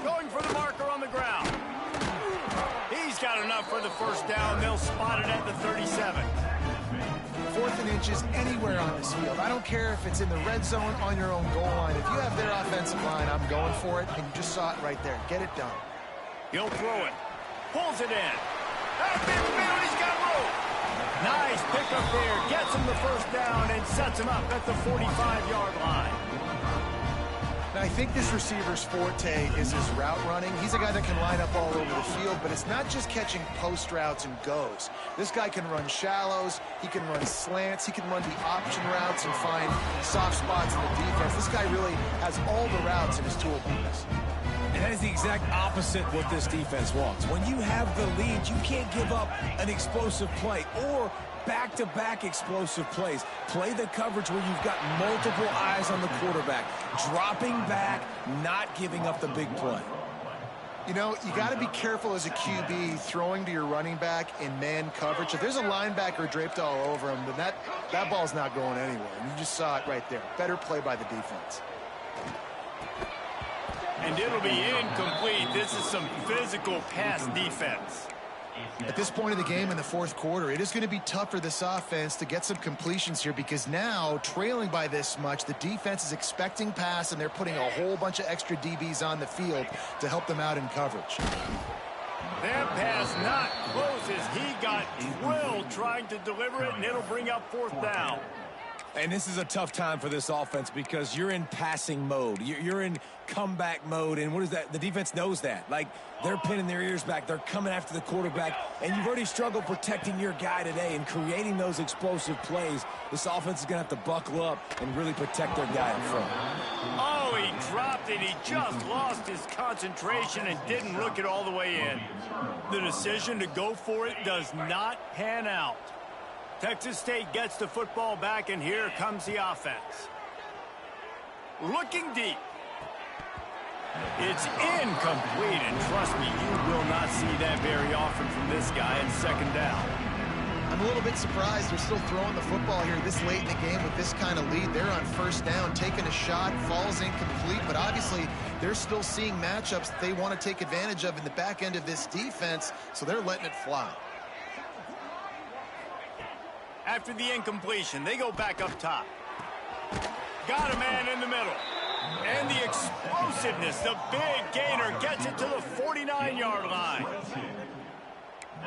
Going for the marker on the ground. He's got enough for the first down. They'll spot it at the 37. 4th and inches anywhere on this field. I don't care if it's in the red zone, on your own goal line. If you have their offensive line, I'm going for it, and you just saw it right there. Get it done. He'll throw it. Pulls it in. At midfield, he's got room. Nice pickup there. Gets him the first down and sets him up at the 45-yard line. Now, I think this receiver's forte is his route running. He's a guy that can line up all over the field, but it's not just catching post routes and goes. This guy can run shallows. He can run slants. He can run the option routes and find soft spots in the defense. This guy really has all the routes in his toolbox. And that is the exact opposite what this defense wants. When you have the lead, you can't give up an explosive play or back-to-back explosive plays. Play the coverage where you've got multiple eyes on the quarterback, dropping back, not giving up the big play. You know, you got to be careful as a QB throwing to your running back in man coverage. If there's a linebacker draped all over him, then that ball's not going anywhere. And you just saw it right there. Better play by the defense. And it'll be incomplete. This is some physical pass defense. At this point of the game in the fourth quarter, it is going to be tough for this offense to get some completions here because now, trailing by this much, the defense is expecting pass, and they're putting a whole bunch of extra DBs on the field to help them out in coverage. That pass not close as he got drilled trying to deliver it, and it'll bring up fourth down. And this is a tough time for this offense because you're in passing mode. You're in comeback mode, and what is that? The defense knows that. Like, they're pinning their ears back. They're coming after the quarterback, and you've already struggled protecting your guy today and creating those explosive plays. This offense is going to have to buckle up and really protect their guy in front. Oh, he dropped it. He just lost his concentration and didn't look it all the way in. The decision to go for it does not pan out. Texas State gets the football back, and here comes the offense. Looking deep. It's incomplete, and trust me, you will not see that very often from this guy in second down. I'm I'm a little bit surprised they're still throwing the football here this late in the game with this kind of lead. They're on first down, taking a shot, falls incomplete, but obviously they're still seeing matchups that they want to take advantage of in the back end of this defense, so they're letting it fly. After the incompletion, they go back up top. Got a man in the middle. And the explosiveness, the big gainer gets it to the 49-yard line.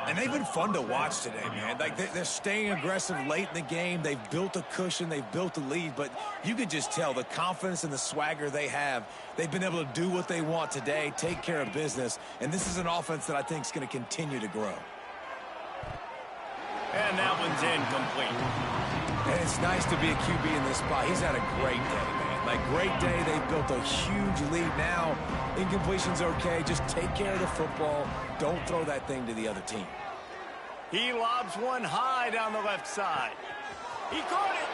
And they've been fun to watch today, man. Like, they're staying aggressive late in the game. They've built a cushion. They've built a lead. But you can just tell the confidence and the swagger they have. They've been able to do what they want today, take care of business. And this is an offense that I think is going to continue to grow. And that one's incomplete. And it's nice to be a QB in this spot. He's had a great day, man. Like, great day. They've built a huge lead now. Incompletion's okay. Just take care of the football. Don't throw that thing to the other team. He lobs one high down the left side. He caught it.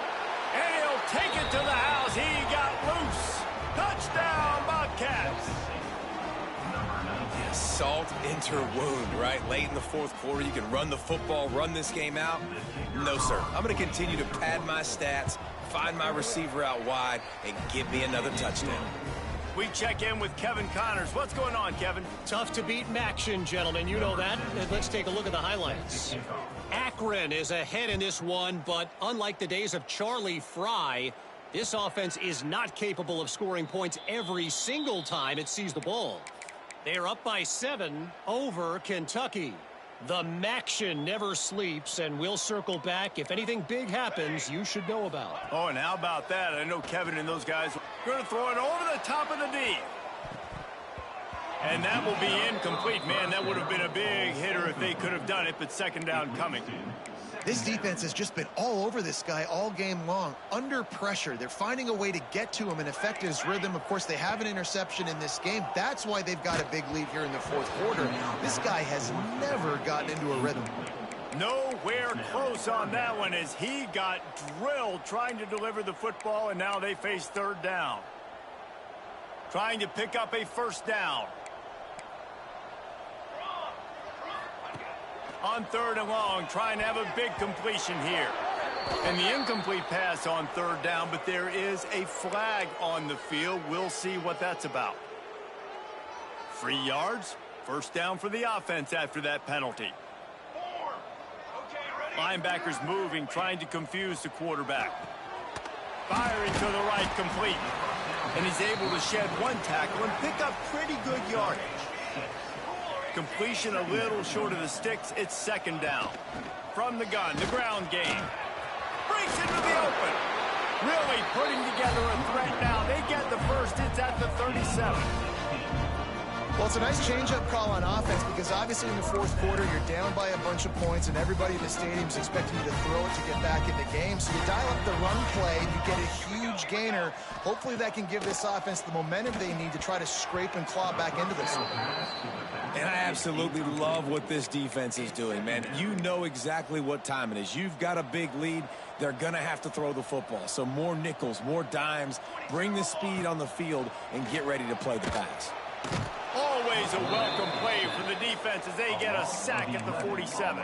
And he'll take it to the house. He got loose. Touchdown, Bobcats. Salt into wound, right? Late in the fourth quarter, you can run the football, run this game out. No, sir. I'm going to continue to pad my stats, find my receiver out wide, and give me another touchdown. We check in with Kevin Connors. What's going on, Kevin? Tough to beat Maction, gentlemen. You know that. And let's take a look at the highlights. Akron is ahead in this one, but unlike the days of Charlie Fry, this offense is not capable of scoring points every single time it sees the ball. They're up by 7 over Kentucky. The Maction never sleeps, and we'll circle back. If anything big happens, you should know about. Oh, and how about that? I know Kevin and those guys are going to throw it over the top of the D. And that will be incomplete. Man, that would have been a big hitter if they could have done it, but second down coming. This defense has just been all over this guy all game long. Under pressure, they're finding a way to get to him and affect his rhythm. Of course, they have an interception in this game. That's why they've got a big lead here in the fourth quarter. This guy has never gotten into a rhythm. Nowhere close on that one as he got drilled trying to deliver the football, and now they face third down. Trying to pick up a first down. On third and long, trying to have a big completion here. And the incomplete pass on third down, but there is a flag on the field. We'll see what that's about. 3 yards, first down for the offense after that penalty. Linebackers moving, trying to confuse the quarterback. Firing to the right, complete. And he's able to shed one tackle and pick up pretty good yardage. Completion a little short of the sticks. It's second down. From the gun, the ground game. Breaks into the open. Really putting together a threat now. They get the first. It's at the 37. Well, it's a nice change-up call on offense because obviously in the fourth quarter, you're down by a bunch of points and everybody in the stadium is expecting you to throw it to get back in the game. So you dial up the run play, you get a huge gainer. Hopefully that can give this offense the momentum they need to try to scrape and claw back into this one. And I absolutely love what this defense is doing, man. You know exactly what time it is. You've got a big lead. They're going to have to throw the football. So more nickels, more dimes, bring the speed on the field, and get ready to play the pass. Always a welcome play for the defense as they get a sack at the 47.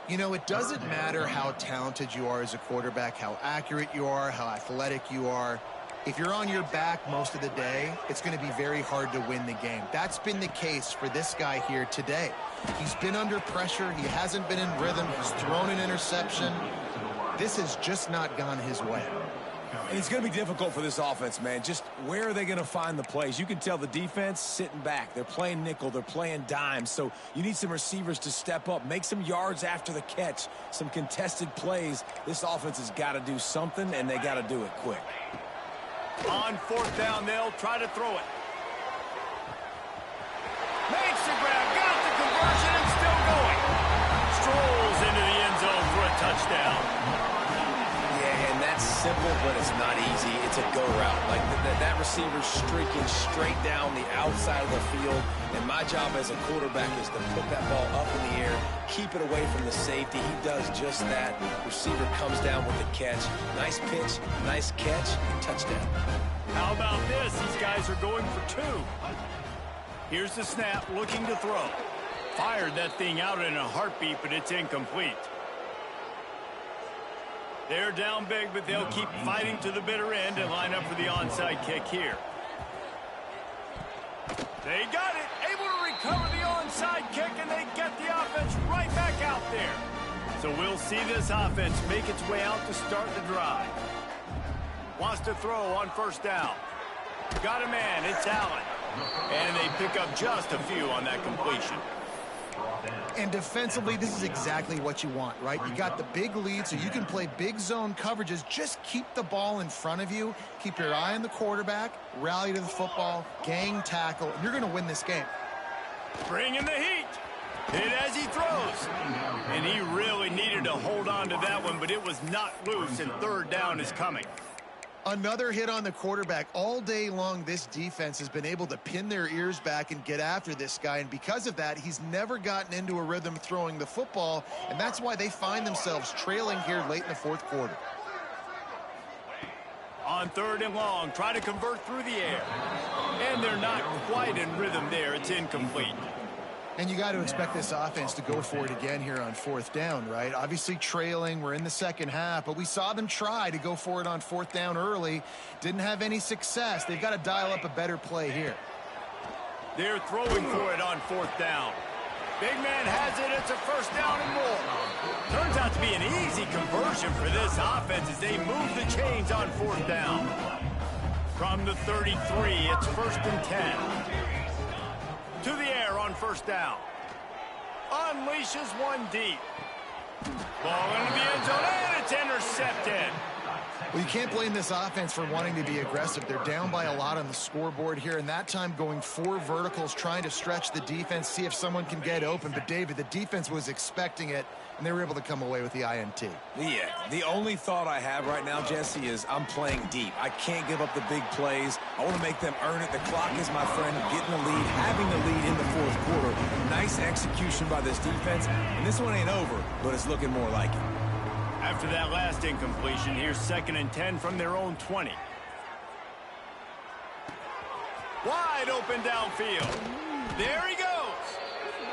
You know, it doesn't matter how talented you are as a quarterback, how accurate you are, how athletic you are. If you're on your back most of the day, it's going to be very hard to win the game. That's been the case for this guy here today. He's been under pressure. He hasn't been in rhythm. He's thrown an interception. This has just not gone his way. And it's going to be difficult for this offense, man. Just where are they going to find the plays? You can tell the defense sitting back. They're playing nickel. They're playing dime. So you need some receivers to step up, make some yards after the catch, some contested plays. This offense has got to do something, and they got to do it quick. On fourth down, they'll try to throw it. Makes the grab, got the conversion, and still going. Strolls into the end zone for a touchdown. Yeah, and that's simple, but it's not easy. It's a go route. Like that receiver's streaking straight down the outside of the field, and my job as a quarterback is to put that ball up in the air, keep it away from the safety. He does just that. Receiver comes down with the catch. Nice pitch, nice catch, touchdown. How about this? These guys are going for two. Here's the snap, looking to throw. Fired that thing out in a heartbeat, but it's incomplete. They're down big, but they'll keep fighting to the bitter end and line up for the onside kick here. They got it, able to recover the onside kick, and they get the offense right back out there. So we'll see this offense make its way out to start the drive. Wants to throw on first down. Got a man, it's Allen. And they pick up just a few on that completion. And defensively, this is exactly what you want, right? You got the big lead, so you can play big zone coverages. Just keep the ball in front of you. Keep your eye on the quarterback. Rally to the football. Gang tackle. And you're going to win this game. Bring in the heat. Hit as he throws. And he really needed to hold on to that one, but it was not loose, and third down is coming. Another hit on the quarterback. All day long, this defense has been able to pin their ears back and get after this guy, and because of that, he's never gotten into a rhythm throwing the football, and that's why they find themselves trailing here late in the fourth quarter. On third and long, try to convert through the air. And they're not quite in rhythm there. It's incomplete. And you got to expect this offense to go for it again here on fourth down, right? Obviously trailing, we're in the second half, but we saw them try to go for it on fourth down early. Didn't have any success. They've got to dial up a better play here. They're throwing for it on fourth down. Big man has it. It's a first down and more. Turns out to be an easy conversion for this offense as they move the chains on fourth down. From the 33, it's first and 10. To the air on first down. Unleashes one deep. Ball into the end zone, and it's intercepted. Well, you can't blame this offense for wanting to be aggressive. They're down by a lot on the scoreboard here, and that time going 4 verticals, trying to stretch the defense, see if someone can get open. But, David, the defense was expecting it, and they were able to come away with the INT. Yeah, the only thought I have right now, Jesse, is I'm playing deep. I can't give up the big plays. I want to make them earn it. The clock is my friend. Getting the lead, having the lead in the fourth quarter. Nice execution by this defense. And this one ain't over, but it's looking more like it. After that last incompletion, here's second and 10 from their own 20. Wide open downfield. There he goes.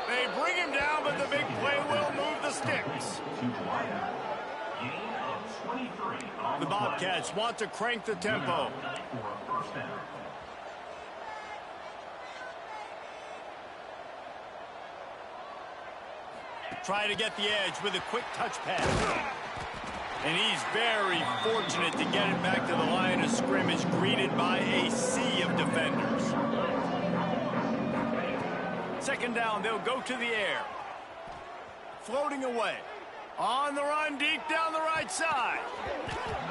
They bring him down, but the big play will move the sticks. The Bobcats want to crank the tempo. Try to get the edge with a quick touch pass. And he's very fortunate to get it back to the line of scrimmage, greeted by a sea of defenders. Second down, they'll go to the air. Floating away. On the run, deep down the right side.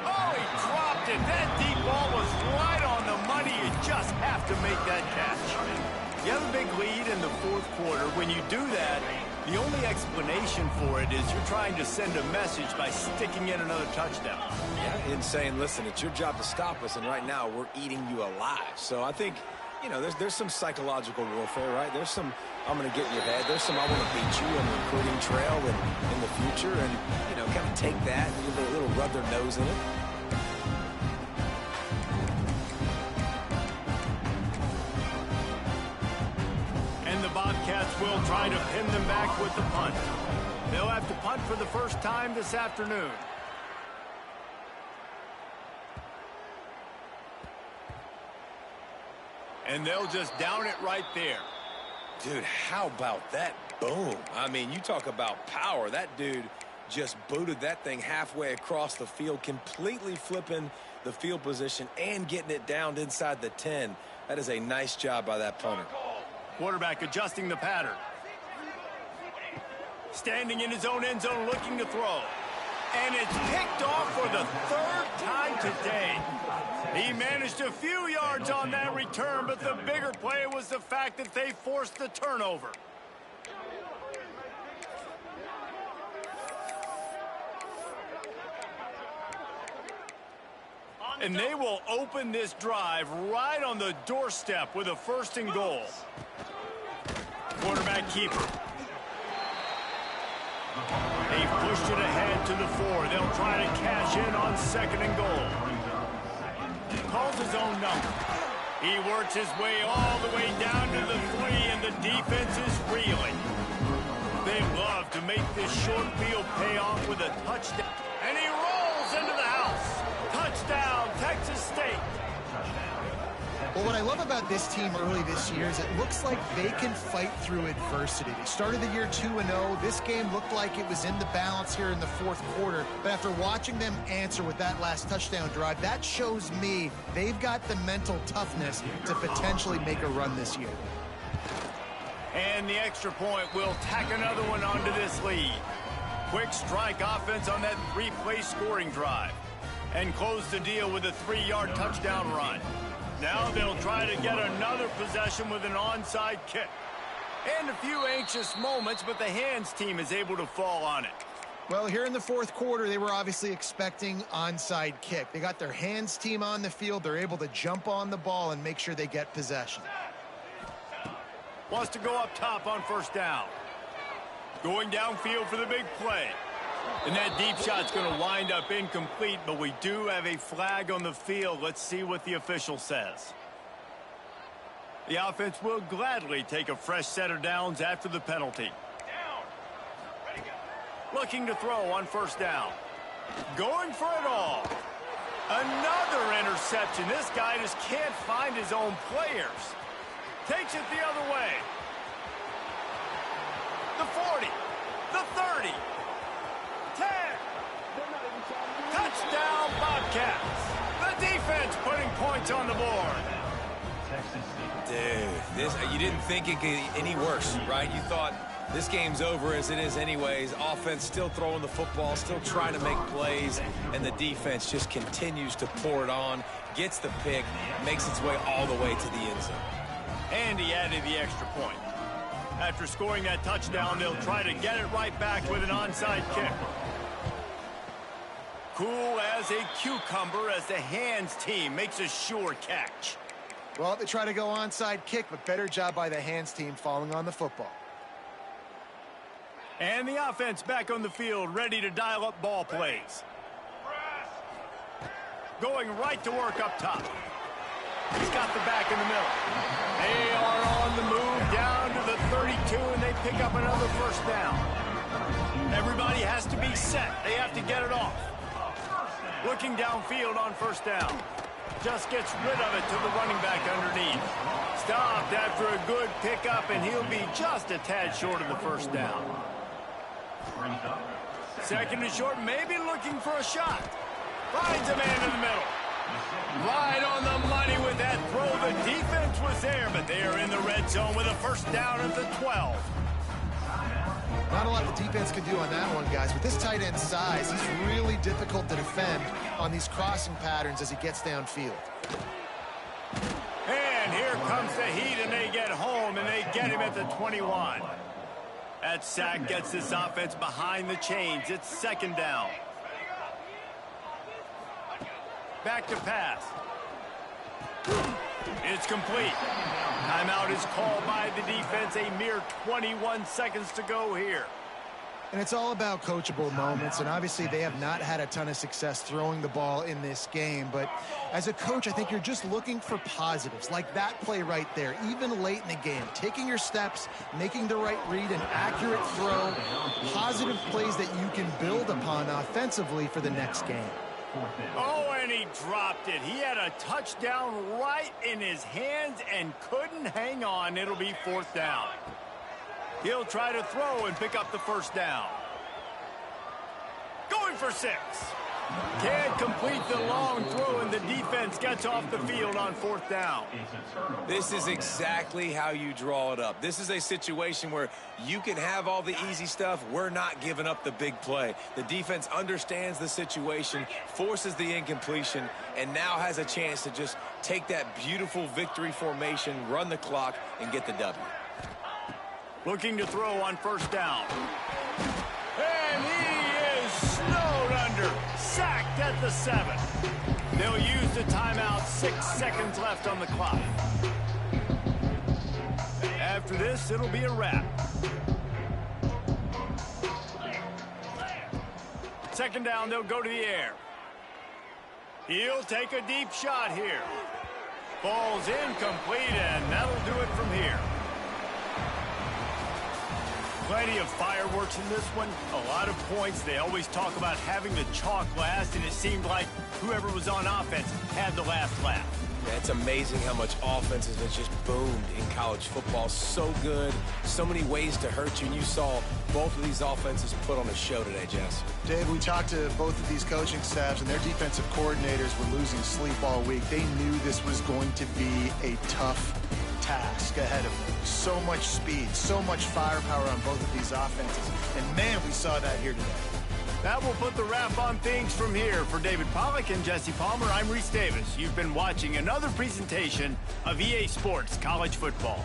Oh, he dropped it. That deep ball was right on the money. You just have to make that catch. You have a big lead in the fourth quarter. When you do that, the only explanation for it is you're trying to send a message by sticking in another touchdown. Yeah, and saying, listen, it's your job to stop us, and right now we're eating you alive. So I think, you know, there's some psychological warfare, right? There's some, I'm going to get in your head. There's some, I want to beat you on the recruiting trail and in the future. And, you know, kind of take that and give it a little rub their nose in it. Bobcats will try to pin them back with the punt. They'll have to punt for the first time this afternoon. And they'll just down it right there. Dude, how about that boom? I mean, you talk about power. That dude just booted that thing halfway across the field, completely flipping the field position and getting it down inside the 10. That is a nice job by that punter. Quarterback adjusting the pattern. Standing in his own end zone looking to throw. And it's picked off for the third time today. He managed a few yards on that return, but the bigger play was the fact that they forced the turnover. And they will open this drive right on the doorstep with a first and goal. Quarterback keeper. They pushed it ahead to the 4. They'll try to cash in on second and goal. Calls his own number. He works his way all the way down to the 3, and the defense is reeling. They love to make this short field pay off with a touchdown. And he rolls, and Well, what I love about this team early this year is it looks like they can fight through adversity. They started the year 2-0. This game looked like it was in the balance here in the fourth quarter. But after watching them answer with that last touchdown drive, that shows me they've got the mental toughness to potentially make a run this year. And the extra point will tack another one onto this lead. Quick strike offense on that 3-play scoring drive. And close the deal with a 3-yard touchdown run. Now they'll try to get another possession with an onside kick. And a few anxious moments, but the hands team is able to fall on it. Well, here in the fourth quarter, they were obviously expecting onside kick. They got their hands team on the field. They're able to jump on the ball and make sure they get possession. Wants to go up top on first down. Going downfield for the big play. And that deep shot's going to wind up incomplete, but we do have a flag on the field. Let's see what the official says. The offense will gladly take a fresh set of downs after the penalty. Looking to throw on first down. Going for it all. Another interception. This guy just can't find his own players. Takes it the other way. The 40. The 30. 10. Touchdown, Bobcats. The defense putting points on the board. Dude, you didn't think it could get any worse, right? You thought this game's over as it is anyways. Offense still throwing the football, still trying to make plays, and the defense just continues to pour it on, gets the pick, makes its way all the way to the end zone. And he added the extra point. After scoring that touchdown, they'll try to get it right back with an onside kick. Cool as a cucumber as the hands team makes a sure catch. Well, they try to go onside kick, but better job by the hands team falling on the football. And the offense back on the field, ready to dial up ball plays. Going right to work up top. He's got the back in the middle. They are on the move down to the 32, and they pick up another first down. Everybody has to be set. They have to get it off. Looking downfield on first down. Just gets rid of it to the running back underneath. Stopped after a good pickup, and he'll be just a tad short of the first down. Second and short, maybe looking for a shot. Finds a man in the middle. Right on the money with that throw. The defense was there, but they are in the red zone with a first down at the 12. Not a lot the defense can do on that one, guys. With this tight end size, he's really difficult to defend on these crossing patterns as he gets downfield. And here comes the heat, and they get home, and they get him at the 21. That sack gets this offense behind the chains. It's second down. Back to pass. It's complete. Timeout is called by the defense. A mere 21 seconds to go here. And it's all about coachable moments, and obviously they have not had a ton of success throwing the ball in this game. But as a coach, I think you're just looking for positives, like that play right there, even late in the game. Taking your steps, making the right read, an accurate throw, positive plays that you can build upon offensively for the next game. Oh, and he dropped it. He had a touchdown right in his hands and couldn't hang on. It'll be fourth down. He'll try to throw and pick up the first down. Going for 6. Can't complete the long throw, and the defense gets off the field on fourth down. This is exactly how you draw it up. This is a situation where you can have all the easy stuff. We're not giving up the big play. The defense understands the situation, forces the incompletion, and now has a chance to just take that beautiful victory formation, run the clock, and get the W. Looking to throw on first down. And he is snowed under. Sacked at the 7. They'll use the timeout. 6 seconds left on the clock. After this, it'll be a wrap. Second down, they'll go to the air. He'll take a deep shot here. Ball's incomplete, and that'll do it from here. Plenty of fireworks in this one. A lot of points. They always talk about having the chalk last, and it seemed like whoever was on offense had the last laugh. It's amazing how much offense has just boomed in college football. So good, so many ways to hurt you. And you saw both of these offenses put on a show today, Jess. Dave, we talked to both of these coaching staffs, and their defensive coordinators were losing sleep all week. They knew this was going to be a tough task ahead of them. So much speed, so much firepower on both of these offenses. And, man, we saw that here today. That will put the wrap on things from here. For David Pollack and Jesse Palmer, I'm Reese Davis. You've been watching another presentation of EA Sports College Football.